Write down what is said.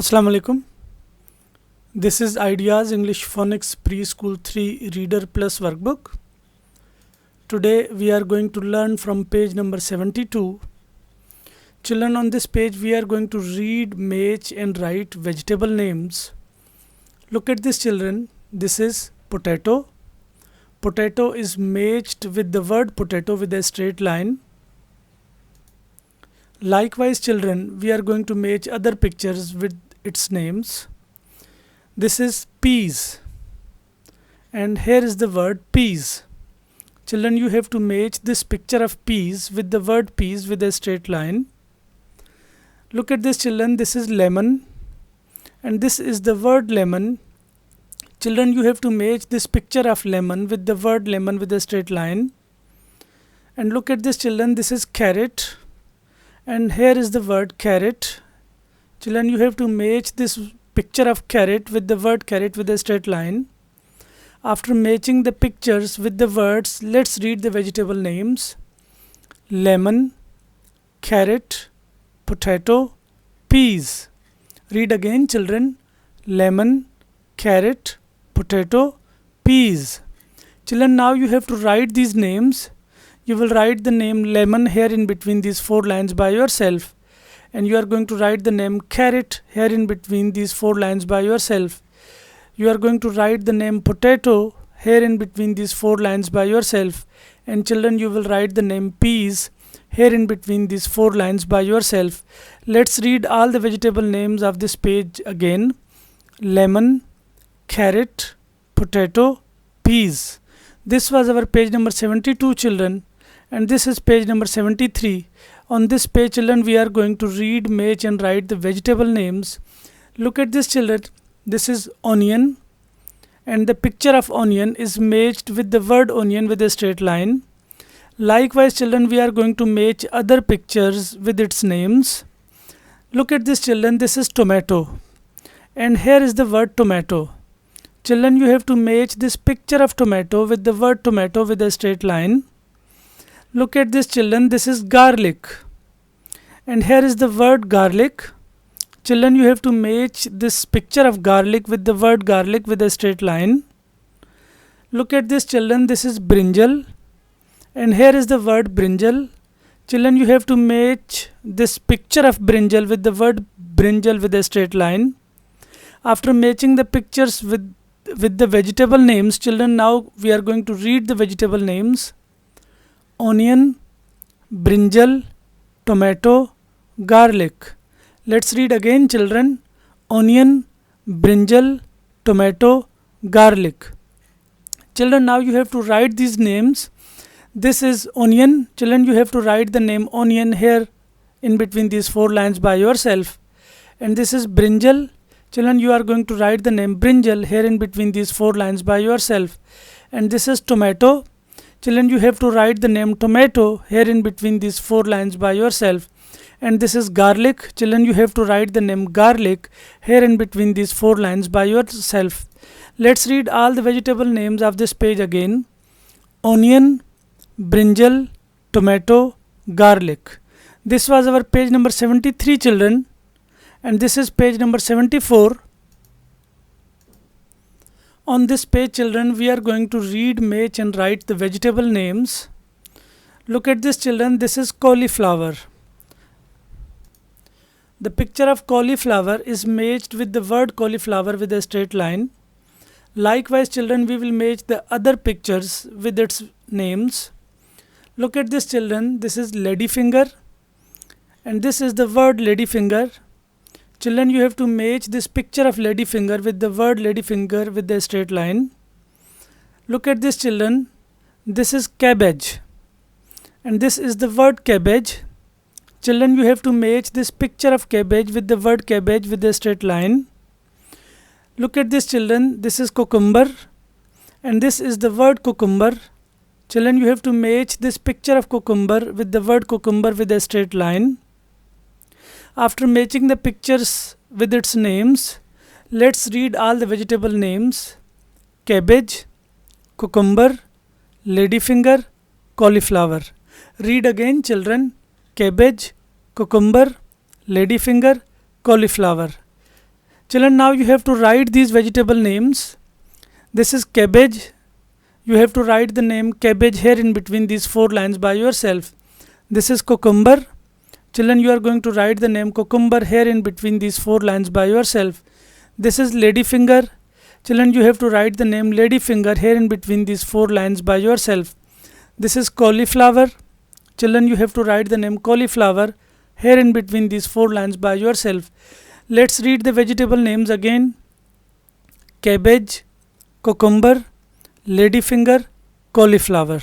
Assalamu alaikum. This is Ideas English Phonics Preschool 3 Reader Plus workbook. Today we are going to learn from page number 72. Children, on this page we are going to read, match and write vegetable names. Look at this, children. This is potato. Potato is matched with the word potato with a straight line. Likewise, children, we are going to match other pictures with its names. This is peas, and here is the word peas. Children, you have to match this picture of peas with the word peas with a straight line. Look at this, children. This is lemon, and this is the word lemon. Children, you have to match this picture of lemon with the word lemon with a straight line. And look at this, children. This is carrot, and here is the word carrot. Children, you have to match this picture of carrot with the word carrot with a straight line. After matching the pictures with the words, let's read the vegetable names. Lemon, carrot, potato, peas. Read again, children. Lemon, carrot, potato, peas. Children, now you have to write these names. You will write the name lemon here in between these four lines by yourself, and you are going to write the name carrot here in between these four lines by yourself. You are going to write the name potato here in between these four lines by yourself, and children, you will write the name peas here in between these four lines by yourself. Let's read all the vegetable names of this page again. Lemon, carrot, potato, peas. This was our page number 72, children, and this is page number 73. On this page, children, we are going to read, match and write the vegetable names. Look at this, children. This is onion, and the picture of onion is matched with the word onion with a straight line. Likewise, children, we are going to match other pictures with its names. Look at this, children. This is tomato, and here is the word tomato. Children, you have to match this picture of tomato with the word tomato with a straight line. Look at this, children. This is garlic, and here is the word garlic. Children, you have to match this picture of garlic with the word garlic with a straight line. Look at this, children. This is brinjal, and here is the word brinjal. Children, you have to match this picture of brinjal with the word brinjal with a straight line. After matching the pictures with the vegetable names, children, now we are going to read the vegetable names. Onion, brinjal, tomato, garlic. Let's read again, children. Onion, brinjal, tomato, garlic. Children, now you have to write these names. This is onion. Children, you have to write the name onion here in between these four lines by yourself. And this is brinjal. Children, you are going to write the name brinjal here in between these four lines by yourself. And this is tomato. Children, you have to write the name tomato here in between these four lines by yourself. And this is garlic. Children, you have to write the name garlic here in between these four lines by yourself. Let's read all the vegetable names of this page again. Onion, brinjal, tomato, garlic. This was our page number 73, children, and this is page number 74. On this page, children, we are going to read, match and write the vegetable names. Look at this, children. This is cauliflower. The picture of cauliflower is matched with the word cauliflower with a straight line. Likewise, children, we will match the other pictures with its names. Look at this, children. This is ladyfinger, and this is the word ladyfinger. Children, you have to match this picture of ladyfinger with the word ladyfinger with a straight line. Look at this, children. This is cabbage, and this is the word cabbage. Children, you have to match this picture of cabbage with the word cabbage with a straight line. Look at this, children. This is cucumber, and this is the word cucumber. Children, you have to match this picture of cucumber with the word cucumber with a straight line. After matching the pictures with its names, let's read all the vegetable names. Cabbage, cucumber, ladyfinger, cauliflower. Read again, children. Cabbage, cucumber, ladyfinger, cauliflower. Children, now you have to write these vegetable names. This is cabbage. You have to write the name cabbage here in between these 4 lines by yourself. This is cucumber. Children, you are going to write the name cucumber here in between these 4 lines by yourself. This is ladyfinger. Children, you have to write the name ladyfinger here in between these 4 lines by yourself. This is cauliflower. Children, you have to write the name cauliflower here in between these 4 lines by yourself. Let's read the vegetable names again. Cabbage, cucumber, ladyfinger, cauliflower.